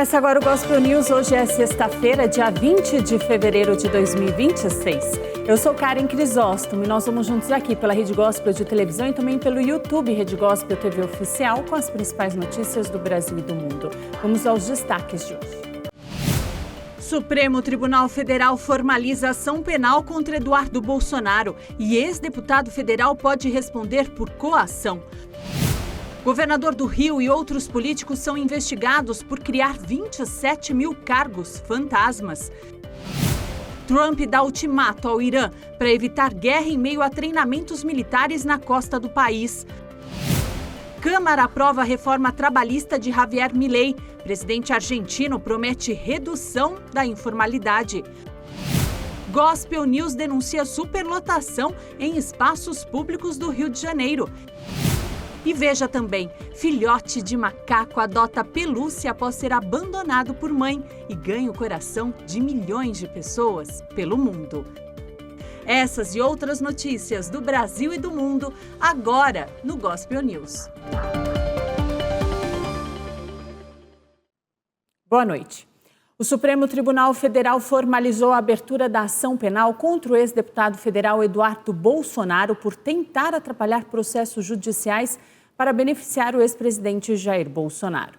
Começa agora o Gospel News. Hoje é sexta-feira, dia 20 de fevereiro de 2026. Eu sou Karen Crisóstomo e nós vamos juntos aqui pela Rede Gospel de televisão e também pelo YouTube Rede Gospel TV Oficial com as principais notícias do Brasil e do mundo. Vamos aos destaques de hoje. Supremo Tribunal Federal formaliza ação penal contra Eduardo Bolsonaro e ex-deputado federal pode responder por coação. Governador do Rio e outros políticos são investigados por criar 27 mil cargos fantasmas. Trump dá ultimato ao Irã para evitar guerra em meio a treinamentos militares na costa do país. Câmara aprova a reforma trabalhista de Javier Milei. Presidente argentino promete redução da informalidade. Gospel News denuncia superlotação em espaços públicos do Rio de Janeiro. E veja também, filhote de macaco adota pelúcia após ser abandonado por mãe e ganha o coração de milhões de pessoas pelo mundo. Essas e outras notícias do Brasil e do mundo, agora no Gospel News. Boa noite. O Supremo Tribunal Federal formalizou a abertura da ação penal contra o ex-deputado federal Eduardo Bolsonaro por tentar atrapalhar processos judiciais para beneficiar o ex-presidente Jair Bolsonaro.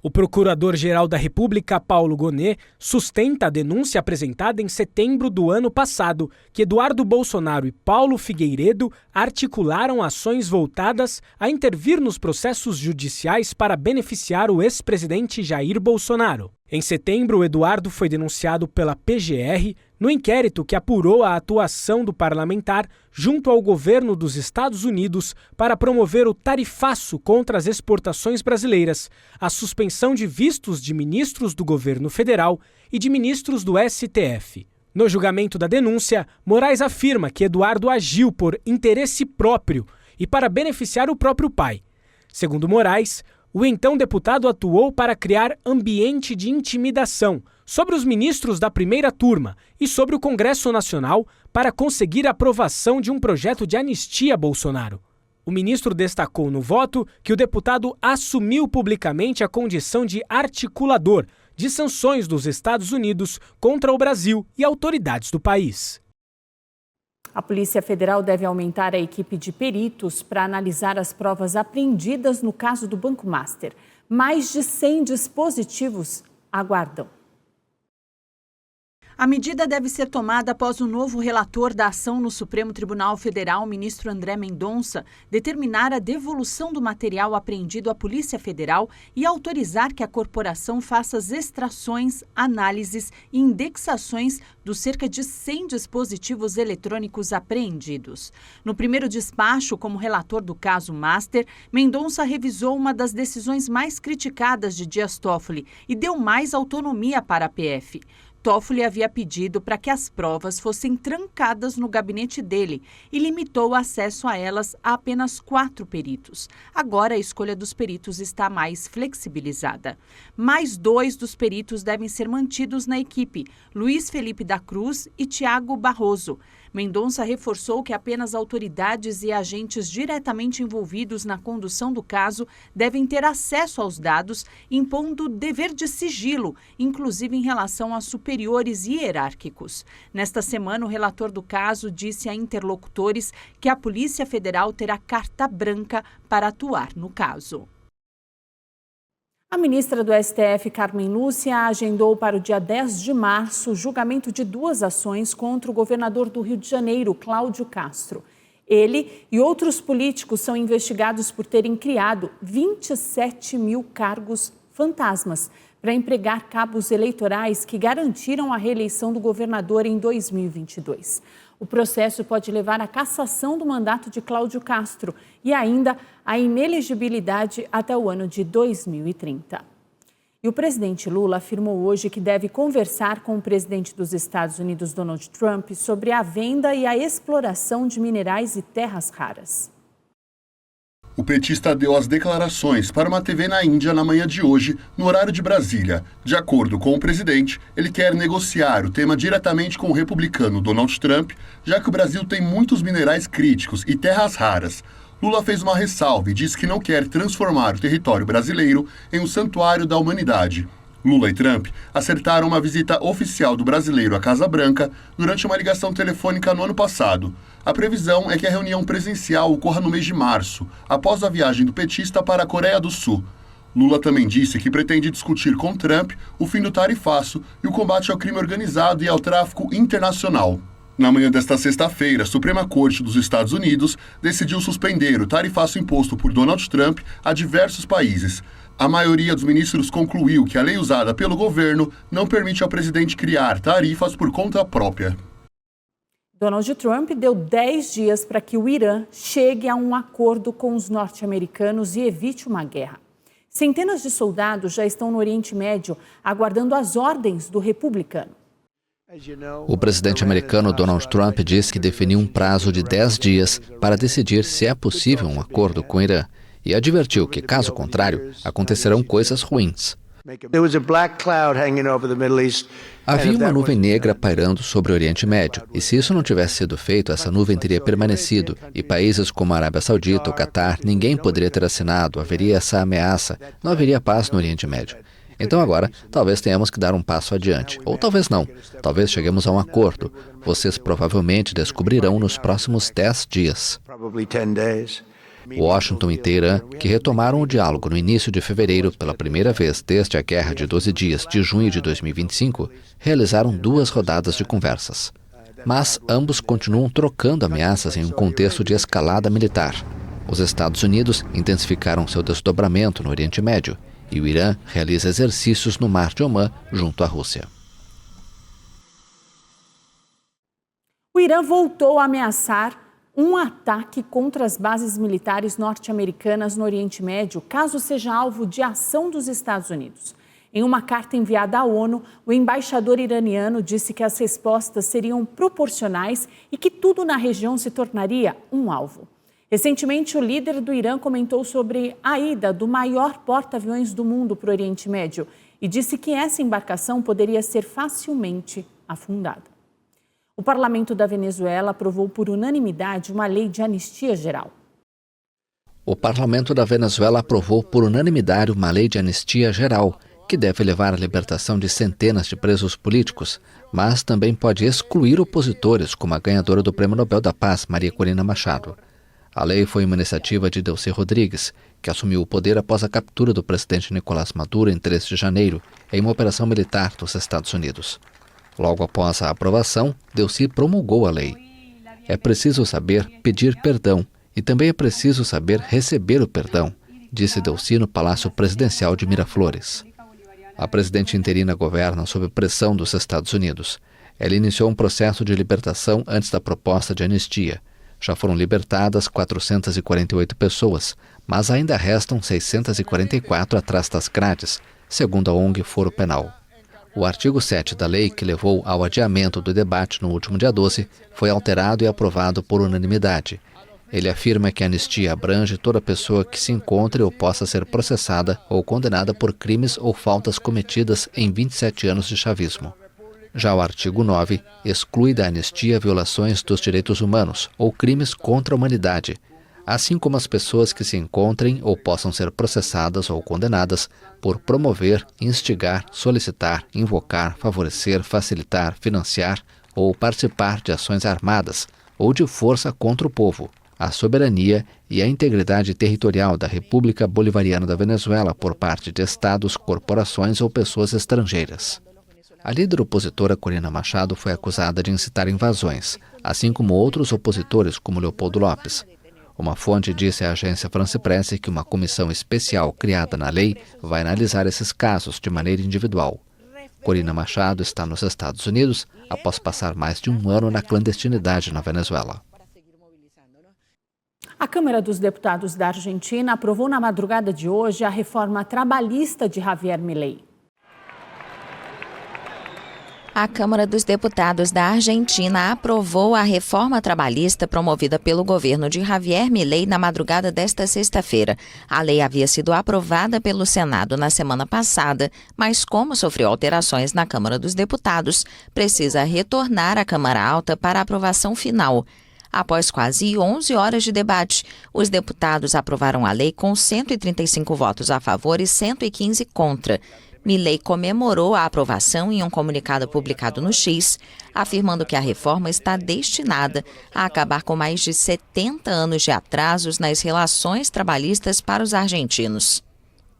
O procurador-geral da República, Paulo Gonet, sustenta a denúncia apresentada em setembro do ano passado, que Eduardo Bolsonaro e Paulo Figueiredo articularam ações voltadas a intervir nos processos judiciais para beneficiar o ex-presidente Jair Bolsonaro. Em setembro, Eduardo foi denunciado pela PGR no inquérito que apurou a atuação do parlamentar junto ao governo dos Estados Unidos para promover o tarifaço contra as exportações brasileiras, a suspensão de vistos de ministros do governo federal e de ministros do STF. No julgamento da denúncia, Moraes afirma que Eduardo agiu por interesse próprio e para beneficiar o próprio pai. Segundo Moraes, o então deputado atuou para criar ambiente de intimidação sobre os ministros da primeira turma e sobre o Congresso Nacional para conseguir a aprovação de um projeto de anistia a Bolsonaro. O ministro destacou no voto que o deputado assumiu publicamente a condição de articulador de sanções dos Estados Unidos contra o Brasil e autoridades do país. A Polícia Federal deve aumentar a equipe de peritos para analisar as provas apreendidas no caso do Banco Master. Mais de 100 dispositivos aguardam. A medida deve ser tomada após o novo relator da ação no Supremo Tribunal Federal, o ministro André Mendonça, determinar a devolução do material apreendido à Polícia Federal e autorizar que a corporação faça as extrações, análises e indexações dos cerca de 100 dispositivos eletrônicos apreendidos. No primeiro despacho, como relator do caso Master, Mendonça revisou uma das decisões mais criticadas de Dias Toffoli e deu mais autonomia para a PF. Toffoli havia pedido para que as provas fossem trancadas no gabinete dele e limitou o acesso a elas a apenas 4 peritos. Agora, a escolha dos peritos está mais flexibilizada. Mais 2 dos peritos devem ser mantidos na equipe, Luiz Felipe da Cruz e Tiago Barroso. Mendonça reforçou que apenas autoridades e agentes diretamente envolvidos na condução do caso devem ter acesso aos dados, impondo dever de sigilo, inclusive em relação a superiores hierárquicos. Nesta semana, o relator do caso disse a interlocutores que a Polícia Federal terá carta branca para atuar no caso. A ministra do STF, Carmen Lúcia, agendou para o dia 10 de março o julgamento de 2 ações contra o governador do Rio de Janeiro, Cláudio Castro. Ele e outros políticos são investigados por terem criado 27 mil cargos fantasmas para empregar cabos eleitorais que garantiram a reeleição do governador em 2022. O processo pode levar à cassação do mandato de Cláudio Castro e ainda à inelegibilidade até o ano de 2030. E o presidente Lula afirmou hoje que deve conversar com o presidente dos Estados Unidos, Donald Trump, sobre a venda e a exploração de minerais e terras raras. O petista deu as declarações para uma TV na Índia na manhã de hoje, no horário de Brasília. De acordo com o presidente, ele quer negociar o tema diretamente com o republicano Donald Trump, já que o Brasil tem muitos minerais críticos e terras raras. Lula fez uma ressalva e disse que não quer transformar o território brasileiro em um santuário da humanidade. Lula e Trump acertaram uma visita oficial do brasileiro à Casa Branca durante uma ligação telefônica no ano passado. A previsão é que a reunião presencial ocorra no mês de março, após a viagem do petista para a Coreia do Sul. Lula também disse que pretende discutir com Trump o fim do tarifaço e o combate ao crime organizado e ao tráfico internacional. Na manhã desta sexta-feira, a Suprema Corte dos Estados Unidos decidiu suspender o tarifaço imposto por Donald Trump a diversos países. A maioria dos ministros concluiu que a lei usada pelo governo não permite ao presidente criar tarifas por conta própria. Donald Trump deu 10 dias para que o Irã chegue a um acordo com os norte-americanos e evite uma guerra. Centenas de soldados já estão no Oriente Médio aguardando as ordens do republicano. O presidente americano Donald Trump disse que definiu um prazo de 10 dias para decidir se é possível um acordo com o Irã e advertiu que, caso contrário, acontecerão coisas ruins. Havia uma nuvem negra pairando sobre o Oriente Médio, e se isso não tivesse sido feito, essa nuvem teria permanecido, e países como a Arábia Saudita ou Catar, ninguém poderia ter assinado, haveria essa ameaça, não haveria paz no Oriente Médio. Então agora, talvez tenhamos que dar um passo adiante, ou talvez não, talvez cheguemos a um acordo. Vocês provavelmente descobrirão nos próximos 10 dias. Washington e Teherã, que retomaram o diálogo no início de fevereiro pela primeira vez desde a Guerra de 12 Dias de junho de 2025, realizaram 2 rodadas de conversas. Mas ambos continuam trocando ameaças em um contexto de escalada militar. Os Estados Unidos intensificaram seu desdobramento no Oriente Médio e o Irã realiza exercícios no Mar de Omã junto à Rússia. O Irã voltou a ameaçar um ataque contra as bases militares norte-americanas no Oriente Médio, caso seja alvo de ação dos Estados Unidos. Em uma carta enviada à ONU, o embaixador iraniano disse que as respostas seriam proporcionais e que tudo na região se tornaria um alvo. Recentemente, o líder do Irã comentou sobre a ida do maior porta-aviões do mundo para o Oriente Médio e disse que essa embarcação poderia ser facilmente afundada. O parlamento da Venezuela aprovou por unanimidade uma lei de anistia geral. O parlamento da Venezuela aprovou por unanimidade uma lei de anistia geral, que deve levar à libertação de centenas de presos políticos, mas também pode excluir opositores, como a ganhadora do Prêmio Nobel da Paz, Maria Corina Machado. A lei foi uma iniciativa de Delcy Rodrigues, que assumiu o poder após a captura do presidente Nicolás Maduro em 3 de janeiro, em uma operação militar dos Estados Unidos. Logo após a aprovação, Delcy promulgou a lei. É preciso saber pedir perdão e também é preciso saber receber o perdão, disse Delcy no Palácio Presidencial de Miraflores. A presidente interina governa sob pressão dos Estados Unidos. Ela iniciou um processo de libertação antes da proposta de anistia. Já foram libertadas 448 pessoas, mas ainda restam 644 atrás das grades, segundo a ONG Foro Penal. O artigo 7 da lei, que levou ao adiamento do debate no último dia 12, foi alterado e aprovado por unanimidade. Ele afirma que a anistia abrange toda pessoa que se encontre ou possa ser processada ou condenada por crimes ou faltas cometidas em 27 anos de chavismo. Já o artigo 9 exclui da anistia violações dos direitos humanos ou crimes contra a humanidade, assim como as pessoas que se encontrem ou possam ser processadas ou condenadas por promover, instigar, solicitar, invocar, favorecer, facilitar, financiar ou participar de ações armadas ou de força contra o povo, a soberania e a integridade territorial da República Bolivariana da Venezuela por parte de estados, corporações ou pessoas estrangeiras. A líder opositora Corina Machado foi acusada de incitar invasões, assim como outros opositores como Leopoldo Lopes. Uma fonte disse à agência France Presse que uma comissão especial criada na lei vai analisar esses casos de maneira individual. Corina Machado está nos Estados Unidos após passar mais de 1 ano na clandestinidade na Venezuela. A Câmara dos Deputados da Argentina aprovou na madrugada de hoje a reforma trabalhista de Javier Milei. A Câmara dos Deputados da Argentina aprovou a reforma trabalhista promovida pelo governo de Javier Milei na madrugada desta sexta-feira. A lei havia sido aprovada pelo Senado na semana passada, mas como sofreu alterações na Câmara dos Deputados, precisa retornar à Câmara Alta para aprovação final. Após quase 11 horas de debate, os deputados aprovaram a lei com 135 votos a favor e 115 contra. Milei comemorou a aprovação em um comunicado publicado no X, afirmando que a reforma está destinada a acabar com mais de 70 anos de atrasos nas relações trabalhistas para os argentinos.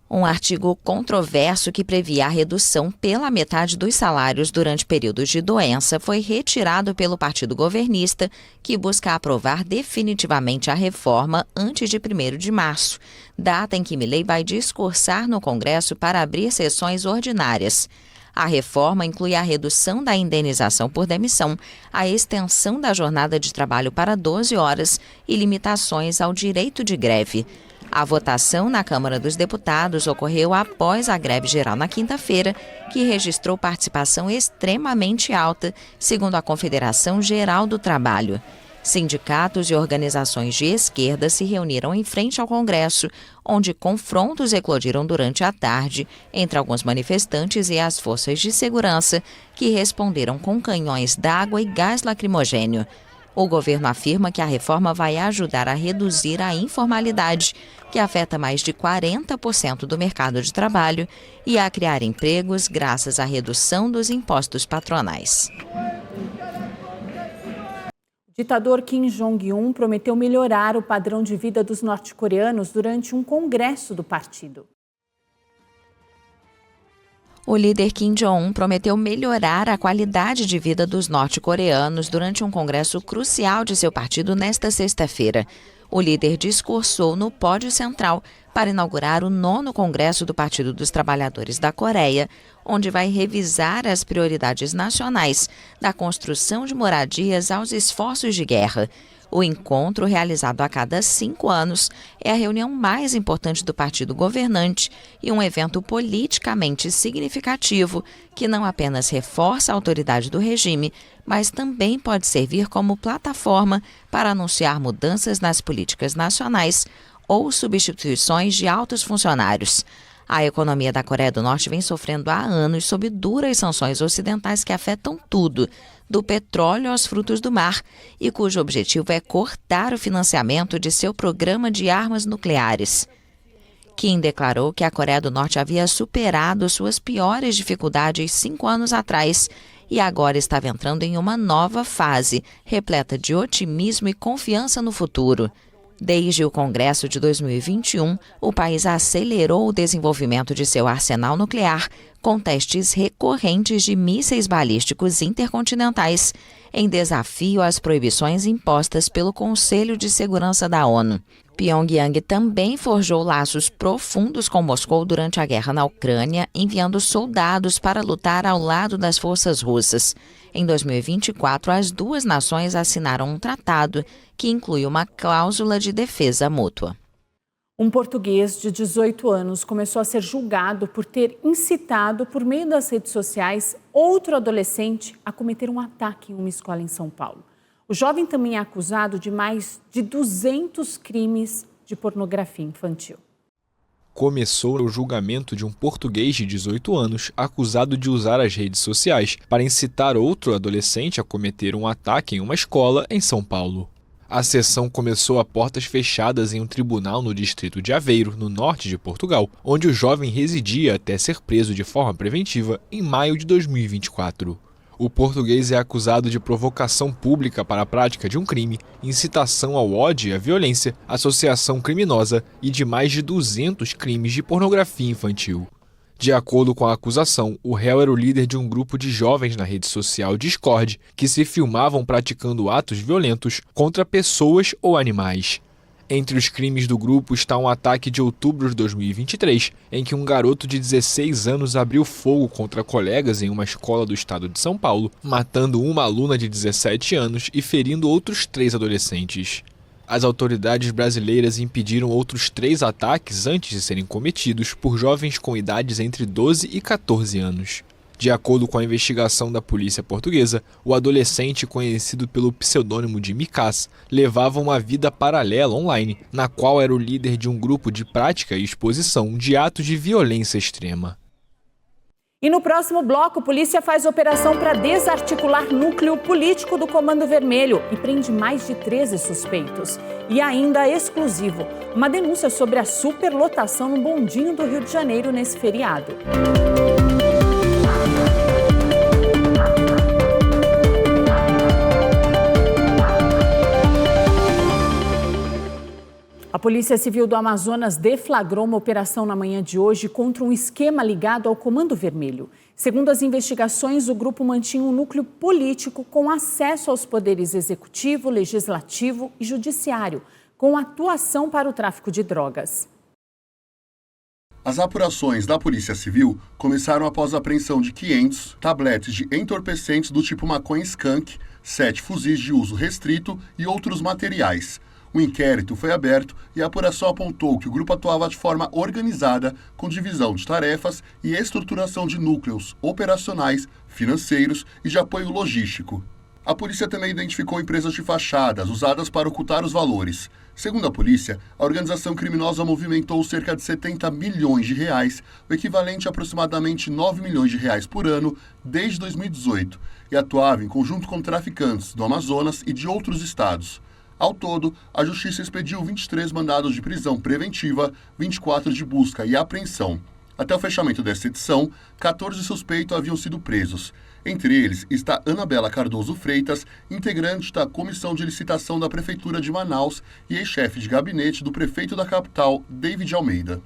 Um artigo controverso que previa a redução pela metade dos salários durante períodos de doença foi retirado pelo partido governista, que busca aprovar definitivamente a reforma antes de 1º de março, data em que Milei vai discursar no Congresso para abrir sessões ordinárias. A reforma inclui a redução da indenização por demissão, a extensão da jornada de trabalho para 12 horas e limitações ao direito de greve. A votação na Câmara dos Deputados ocorreu após a greve geral na quinta-feira, que registrou participação extremamente alta, segundo a Confederação Geral do Trabalho. Sindicatos e organizações de esquerda se reuniram em frente ao Congresso, onde confrontos eclodiram durante a tarde entre alguns manifestantes e as forças de segurança, que responderam com canhões d'água e gás lacrimogênio. O governo afirma que a reforma vai ajudar a reduzir a informalidade, que afeta mais de 40% do mercado de trabalho, e a criar empregos graças à redução dos impostos patronais. O ditador Kim Jong-un prometeu melhorar o padrão de vida dos norte-coreanos durante um congresso do partido. O líder Kim Jong-un prometeu melhorar a qualidade de vida dos norte-coreanos durante um congresso crucial de seu partido nesta sexta-feira. O líder discursou no pódio central para inaugurar o 9º Congresso do Partido dos Trabalhadores da Coreia, onde vai revisar as prioridades nacionais, da construção de moradias aos esforços de guerra. O encontro, realizado a cada 5 anos, é a reunião mais importante do partido governante e um evento politicamente significativo que não apenas reforça a autoridade do regime, mas também pode servir como plataforma para anunciar mudanças nas políticas nacionais ou substituições de altos funcionários. A economia da Coreia do Norte vem sofrendo há anos sob duras sanções ocidentais que afetam tudo, do petróleo aos frutos do mar, e cujo objetivo é cortar o financiamento de seu programa de armas nucleares. Kim declarou que a Coreia do Norte havia superado suas piores dificuldades 5 anos atrás e agora estava entrando em uma nova fase, repleta de otimismo e confiança no futuro. Desde o Congresso de 2021, o país acelerou o desenvolvimento de seu arsenal nuclear, com testes recorrentes de mísseis balísticos intercontinentais, em desafio às proibições impostas pelo Conselho de Segurança da ONU. Pyongyang também forjou laços profundos com Moscou durante a guerra na Ucrânia, enviando soldados para lutar ao lado das forças russas. Em 2024, as duas nações assinaram um tratado que inclui uma cláusula de defesa mútua. Um português de 18 anos começou a ser julgado por ter incitado, por meio das redes sociais, outro adolescente a cometer um ataque em uma escola em São Paulo. O jovem também é acusado de mais de 200 crimes de pornografia infantil. Começou o julgamento de um português de 18 anos acusado de usar as redes sociais para incitar outro adolescente a cometer um ataque em uma escola em São Paulo. A sessão começou a portas fechadas em um tribunal no distrito de Aveiro, no norte de Portugal, onde o jovem residia até ser preso de forma preventiva em maio de 2024. O português é acusado de provocação pública para a prática de um crime, incitação ao ódio e à violência, associação criminosa e de mais de 200 crimes de pornografia infantil. De acordo com a acusação, o réu era o líder de um grupo de jovens na rede social Discord que se filmavam praticando atos violentos contra pessoas ou animais. Entre os crimes do grupo está um ataque de outubro de 2023, em que um garoto de 16 anos abriu fogo contra colegas em uma escola do estado de São Paulo, matando uma aluna de 17 anos e ferindo outros 3 adolescentes. As autoridades brasileiras impediram outros 3 ataques antes de serem cometidos por jovens com idades entre 12 e 14 anos. De acordo com a investigação da polícia portuguesa, o adolescente, conhecido pelo pseudônimo de Micas, levava uma vida paralela online, na qual era o líder de um grupo de prática e exposição de atos de violência extrema. E no próximo bloco, a polícia faz operação para desarticular núcleo político do Comando Vermelho e prende mais de 13 suspeitos. E ainda exclusivo, uma denúncia sobre a superlotação no bondinho do Rio de Janeiro nesse feriado. A Polícia Civil do Amazonas deflagrou uma operação na manhã de hoje contra um esquema ligado ao Comando Vermelho. Segundo as investigações, o grupo mantinha um núcleo político com acesso aos poderes executivo, legislativo e judiciário, com atuação para o tráfico de drogas. As apurações da Polícia Civil começaram após a apreensão de 500 tabletes de entorpecentes do tipo maconha skunk, 7 fuzis de uso restrito e outros materiais. O inquérito foi aberto e a apuração apontou que o grupo atuava de forma organizada, com divisão de tarefas e estruturação de núcleos operacionais, financeiros e de apoio logístico. A polícia também identificou empresas de fachadas usadas para ocultar os valores. Segundo a polícia, a organização criminosa movimentou cerca de 70 milhões de reais, o equivalente a aproximadamente 9 milhões de reais por ano, desde 2018, e atuava em conjunto com traficantes do Amazonas e de outros estados. Ao todo, a Justiça expediu 23 mandados de prisão preventiva, 24 de busca e apreensão. Até o fechamento desta edição, 14 suspeitos haviam sido presos. Entre eles está Anabela Cardoso Freitas, integrante da Comissão de Licitação da Prefeitura de Manaus e ex-chefe de gabinete do prefeito da capital, David Almeida.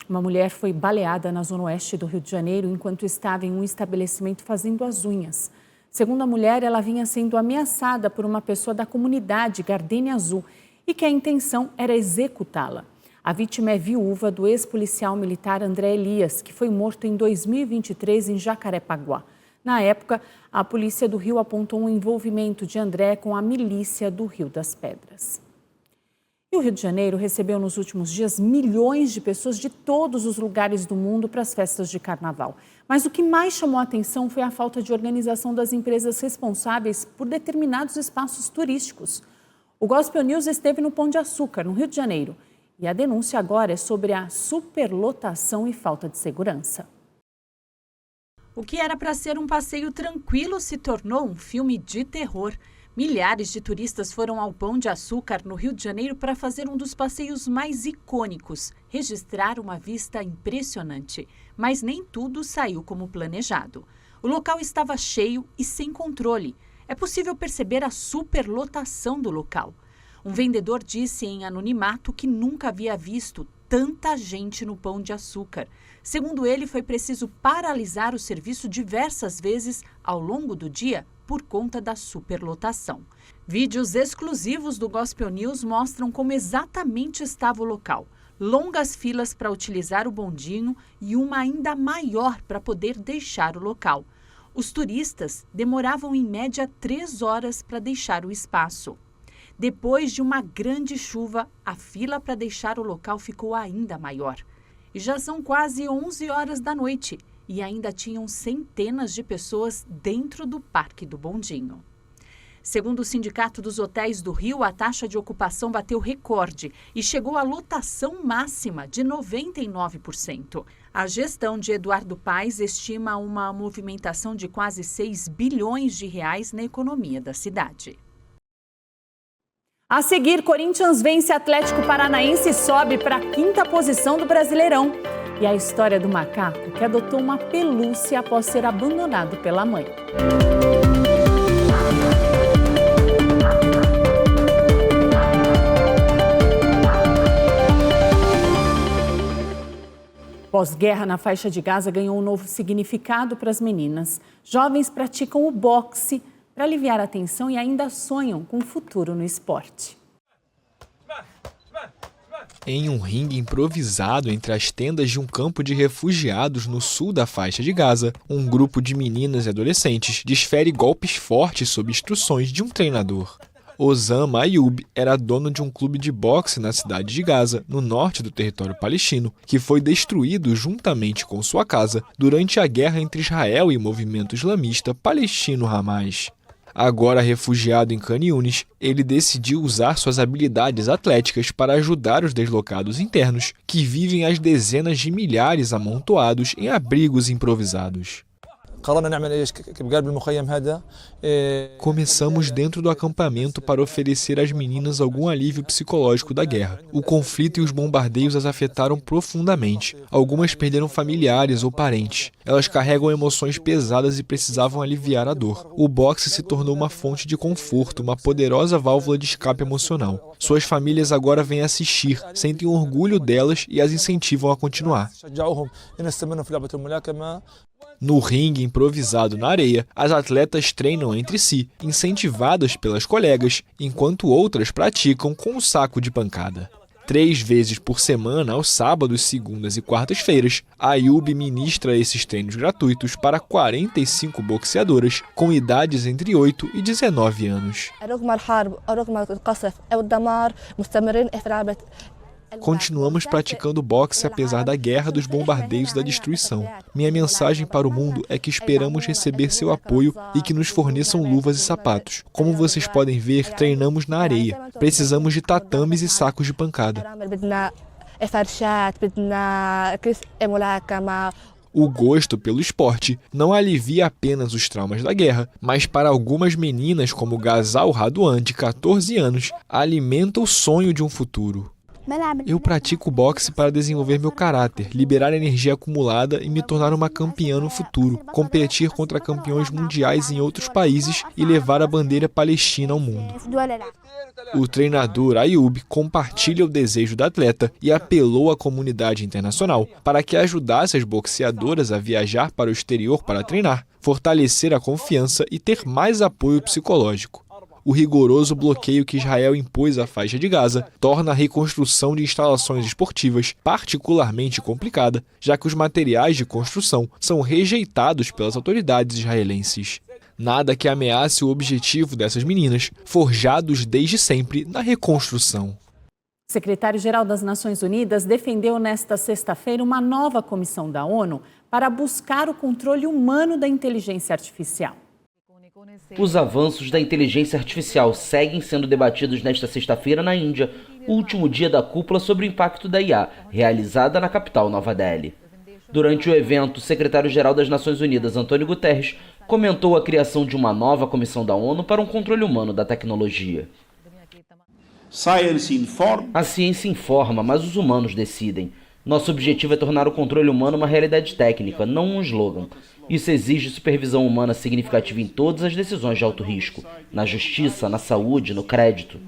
Uma mulher foi baleada na zona oeste do Rio de Janeiro enquanto estava em um estabelecimento fazendo as unhas. Segundo a mulher, ela vinha sendo ameaçada por uma pessoa da comunidade Gardenia Azul e que a intenção era executá-la. A vítima é viúva do ex-policial militar André Elias, que foi morto em 2023 em Jacarepaguá. Na época, a polícia do Rio apontou um envolvimento de André com a milícia do Rio das Pedras. E o Rio de Janeiro recebeu nos últimos dias milhões de pessoas de todos os lugares do mundo para as festas de carnaval. Mas o que mais chamou a atenção foi a falta de organização das empresas responsáveis por determinados espaços turísticos. O Gospel News esteve no Pão de Açúcar, no Rio de Janeiro. E a denúncia agora é sobre a superlotação e falta de segurança. O que era para ser um passeio tranquilo se tornou um filme de terror. Milhares de turistas foram ao Pão de Açúcar, no Rio de Janeiro, para fazer um dos passeios mais icônicos, registrar uma vista impressionante. Mas nem tudo saiu como planejado. O local estava cheio e sem controle. É possível perceber a superlotação do local. Um vendedor disse em anonimato que nunca havia visto tanta gente no Pão de Açúcar. Segundo ele, foi preciso paralisar o serviço diversas vezes ao longo do dia por conta da superlotação. Vídeos exclusivos do Gospel News mostram como exatamente estava o local. Longas filas para utilizar o bondinho e uma ainda maior para poder deixar o local. Os turistas demoravam em média 3 horas para deixar o espaço. Depois de uma grande chuva, a fila para deixar o local ficou ainda maior. E já são quase 11 horas da noite e ainda tinham centenas de pessoas dentro do Parque do Bondinho. Segundo o Sindicato dos Hotéis do Rio, a taxa de ocupação bateu recorde e chegou à lotação máxima de 99%. A gestão de Eduardo Paes estima uma movimentação de quase 6 bilhões de reais na economia da cidade. A seguir, Corinthians vence Atlético Paranaense e sobe para a 5ª posição do Brasileirão. E a história do macaco que adotou uma pelúcia após ser abandonado pela mãe. Pós-guerra na faixa de Gaza ganhou um novo significado para as meninas. Jovens praticam o boxe para aliviar a tensão e ainda sonham com um futuro no esporte. Em um ringue improvisado entre as tendas de um campo de refugiados no sul da faixa de Gaza, um grupo de meninas e adolescentes desfere golpes fortes sob instruções de um treinador. Osama Ayub era dono de um clube de boxe na cidade de Gaza, no norte do território palestino, que foi destruído juntamente com sua casa durante a guerra entre Israel e o movimento islamista palestino Hamas. Agora refugiado em Caniunes, ele decidiu usar suas habilidades atléticas para ajudar os deslocados internos, que vivem às dezenas de milhares amontoados em abrigos improvisados. Começamos dentro do acampamento para oferecer às meninas algum alívio psicológico da guerra. O conflito e os bombardeios as afetaram profundamente. Algumas perderam familiares ou parentes. Elas carregam emoções pesadas e precisavam aliviar a dor. O boxe se tornou uma fonte de conforto, uma poderosa válvula de escape emocional. Suas famílias agora vêm assistir, sentem orgulho delas e as incentivam a continuar. No ringue improvisado na areia, as atletas treinam entre si, incentivadas pelas colegas, enquanto outras praticam com o saco de pancada. 3 vezes por semana, aos sábados, segundas e quartas-feiras, a Ayub ministra esses treinos gratuitos para 45 boxeadoras com idades entre 8 e 19 anos. Continuamos praticando boxe apesar da guerra, dos bombardeios e da destruição. Minha mensagem para o mundo é que esperamos receber seu apoio e que nos forneçam luvas e sapatos. Como vocês podem ver, treinamos na areia. Precisamos de tatames e sacos de pancada. O gosto pelo esporte não alivia apenas os traumas da guerra, mas para algumas meninas como Ghazal Radwan, de 14 anos, alimenta o sonho de um futuro. Eu pratico boxe para desenvolver meu caráter, liberar a energia acumulada e me tornar uma campeã no futuro, competir contra campeões mundiais em outros países e levar a bandeira palestina ao mundo. O treinador Ayub compartilha o desejo da atleta e apelou à comunidade internacional para que ajudasse as boxeadoras a viajar para o exterior para treinar, fortalecer a confiança e ter mais apoio psicológico. O rigoroso bloqueio que Israel impôs à faixa de Gaza torna a reconstrução de instalações esportivas particularmente complicada, já que os materiais de construção são rejeitados pelas autoridades israelenses. Nada que ameace o objetivo dessas meninas, forjados desde sempre na reconstrução. O secretário-geral das Nações Unidas defendeu nesta sexta-feira uma nova comissão da ONU para buscar o controle humano da inteligência artificial. Os avanços da inteligência artificial seguem sendo debatidos nesta sexta-feira na Índia, último dia da cúpula sobre o impacto da IA, realizada na capital Nova Delhi. Durante o evento, o secretário-geral das Nações Unidas, Antônio Guterres, comentou a criação de uma nova comissão da ONU para um controle humano da tecnologia. A ciência informa, mas os humanos decidem. Nosso objetivo é tornar o controle humano uma realidade técnica, não um slogan. Isso exige supervisão humana significativa em todas as decisões de alto risco, na justiça, na saúde, no crédito.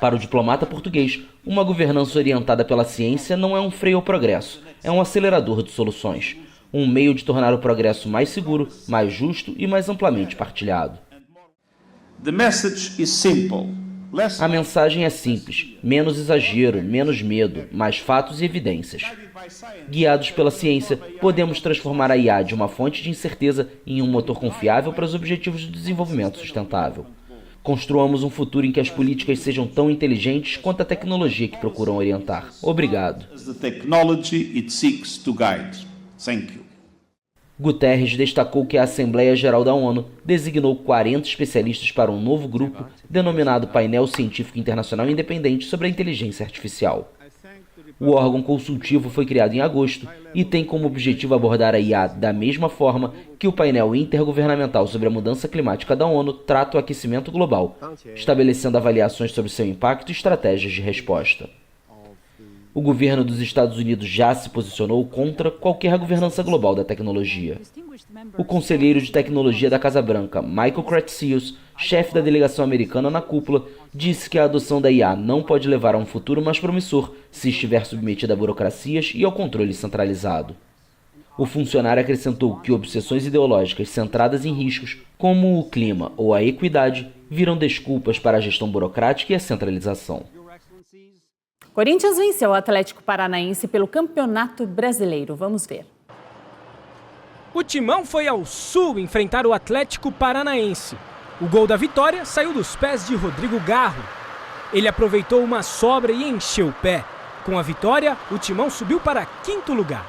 Para o diplomata português, uma governança orientada pela ciência não é um freio ao progresso, é um acelerador de soluções, um meio de tornar o progresso mais seguro, mais justo e mais amplamente partilhado. A mensagem é simples, menos exagero, menos medo, mais fatos e evidências. Guiados pela ciência, podemos transformar a IA de uma fonte de incerteza em um motor confiável para os objetivos de desenvolvimento sustentável. Construamos um futuro em que as políticas sejam tão inteligentes quanto a tecnologia que procuram orientar. Obrigado. Guterres destacou que a Assembleia Geral da ONU designou 40 especialistas para um novo grupo denominado Painel Científico Internacional Independente sobre a Inteligência Artificial. O órgão consultivo foi criado em agosto e tem como objetivo abordar a IA da mesma forma que o painel intergovernamental sobre a mudança climática da ONU trata o aquecimento global, estabelecendo avaliações sobre seu impacto e estratégias de resposta. O governo dos Estados Unidos já se posicionou contra qualquer governança global da tecnologia. O conselheiro de tecnologia da Casa Branca, Michael Kratsius, chefe da delegação americana na cúpula, disse que a adoção da IA não pode levar a um futuro mais promissor se estiver submetida a burocracias e ao controle centralizado. O funcionário acrescentou que obsessões ideológicas centradas em riscos, como o clima ou a equidade, viram desculpas para a gestão burocrática e a centralização. Corinthians venceu o Atlético Paranaense pelo Campeonato Brasileiro. Vamos ver. O Timão foi ao Sul enfrentar o Atlético Paranaense. O gol da vitória saiu dos pés de Rodrigo Garro. Ele aproveitou uma sobra e encheu o pé. Com a vitória, o Timão subiu para 5º lugar.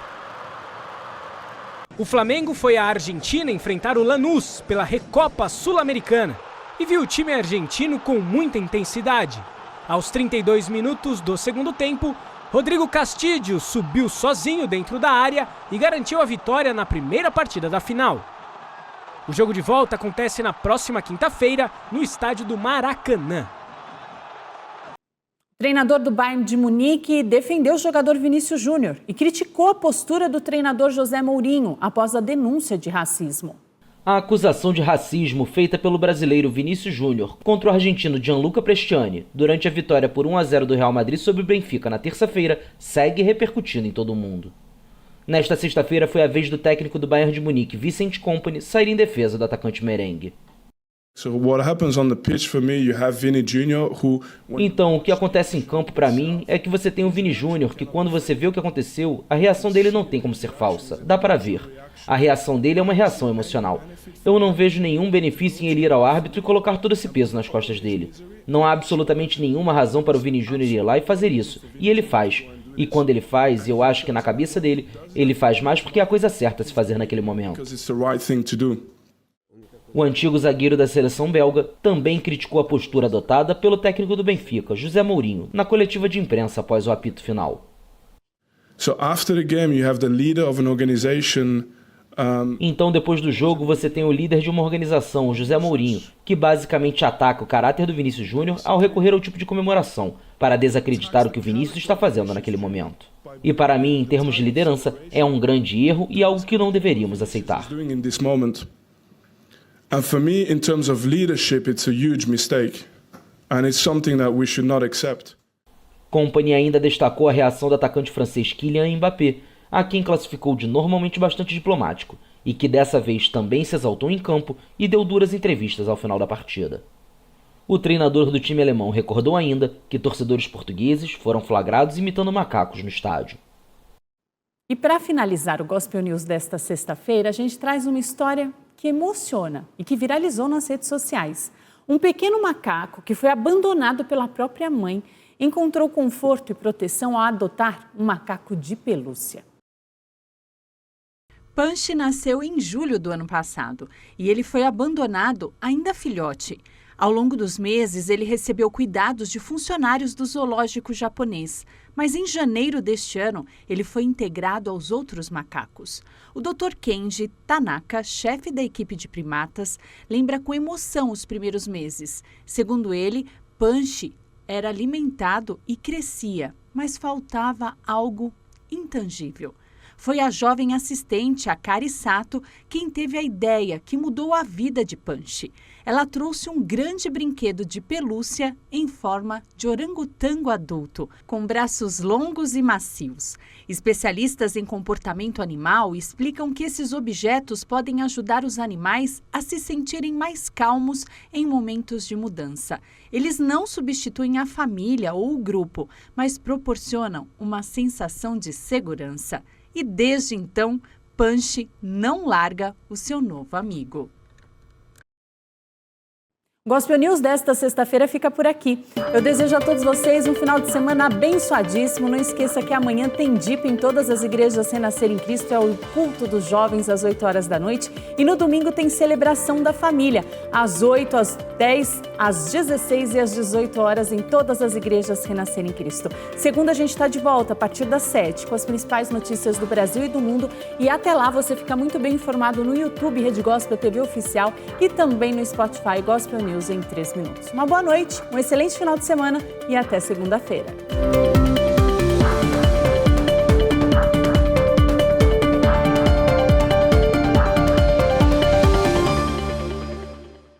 O Flamengo foi à Argentina enfrentar o Lanús pela Recopa Sul-Americana e viu o time argentino com muita intensidade. Aos 32 minutos do segundo tempo, Rodrigo Castillo subiu sozinho dentro da área e garantiu a vitória na primeira partida da final. O jogo de volta acontece na próxima quinta-feira no estádio do Maracanã. O treinador do Bayern de Munique defendeu o jogador Vinícius Júnior e criticou a postura do treinador José Mourinho após a denúncia de racismo. A acusação de racismo feita pelo brasileiro Vinícius Júnior contra o argentino Gianluca Prestiani durante a vitória por 1-0 do Real Madrid sobre o Benfica na terça-feira segue repercutindo em todo o mundo. Nesta sexta-feira foi a vez do técnico do Bayern de Munique, Vincent Kompany, sair em defesa do atacante merengue. Então, o que acontece em campo para mim é que você tem o Vini Júnior, que quando você vê o que aconteceu, a reação dele não tem como ser falsa. Dá para ver. A reação dele é uma reação emocional. Eu não vejo nenhum benefício em ele ir ao árbitro e colocar todo esse peso nas costas dele. Não há absolutamente nenhuma razão para o Vini Júnior ir lá e fazer isso. E ele faz. E quando ele faz, eu acho que na cabeça dele, ele faz mais porque é a coisa certa a se fazer naquele momento. O antigo zagueiro da seleção belga também criticou a postura adotada pelo técnico do Benfica, José Mourinho, na coletiva de imprensa após o apito final. Então, depois do jogo, você tem o líder de uma organização, o José Mourinho, que basicamente ataca o caráter do Vinícius Júnior ao recorrer ao tipo de comemoração, para desacreditar o que o Vinícius está fazendo naquele momento. E para mim, em termos de liderança, é um grande erro e algo que não deveríamos aceitar. And for me, in terms of leadership, it's a huge mistake. And it's something that we should not accept. Kompany ainda destacou a reação do atacante francês Kylian Mbappé, a quem classificou de normalmente bastante diplomático, e que dessa vez também se exaltou em campo e deu duras entrevistas ao final da partida. O treinador do time alemão recordou ainda que torcedores portugueses foram flagrados imitando macacos no estádio. E para finalizar o Gospel News desta sexta-feira, a gente traz uma história que emociona e que viralizou nas redes sociais. Um pequeno macaco que foi abandonado pela própria mãe encontrou conforto e proteção ao adotar um macaco de pelúcia. Punch nasceu em julho do ano passado e ele foi abandonado ainda filhote. Ao longo dos meses, ele recebeu cuidados de funcionários do zoológico japonês, mas em janeiro deste ano, ele foi integrado aos outros macacos. O Dr. Kenji Tanaka, chefe da equipe de primatas, lembra com emoção os primeiros meses. Segundo ele, Punch era alimentado e crescia, mas faltava algo intangível. Foi a jovem assistente, a Kari Sato, quem teve a ideia que mudou a vida de Punch. Ela trouxe um grande brinquedo de pelúcia em forma de orangotango adulto, com braços longos e macios. Especialistas em comportamento animal explicam que esses objetos podem ajudar os animais a se sentirem mais calmos em momentos de mudança. Eles não substituem a família ou o grupo, mas proporcionam uma sensação de segurança. E desde então, Punch não larga o seu novo amigo. O Gospel News desta sexta-feira fica por aqui. Eu desejo a todos vocês um final de semana abençoadíssimo. Não esqueça que amanhã tem DIP em todas as igrejas Renascer em Cristo. É o culto dos jovens às 8 horas da noite. E no domingo tem celebração da família, às 8, às 10, às 16 e às 18 horas em todas as igrejas Renascer em Cristo. Segunda a gente está de volta a partir das 7 com as principais notícias do Brasil e do mundo. E até lá você fica muito bem informado no YouTube Rede Gospel TV Oficial e também no Spotify Gospel News em 3 minutos. Uma boa noite, um excelente final de semana e até segunda-feira.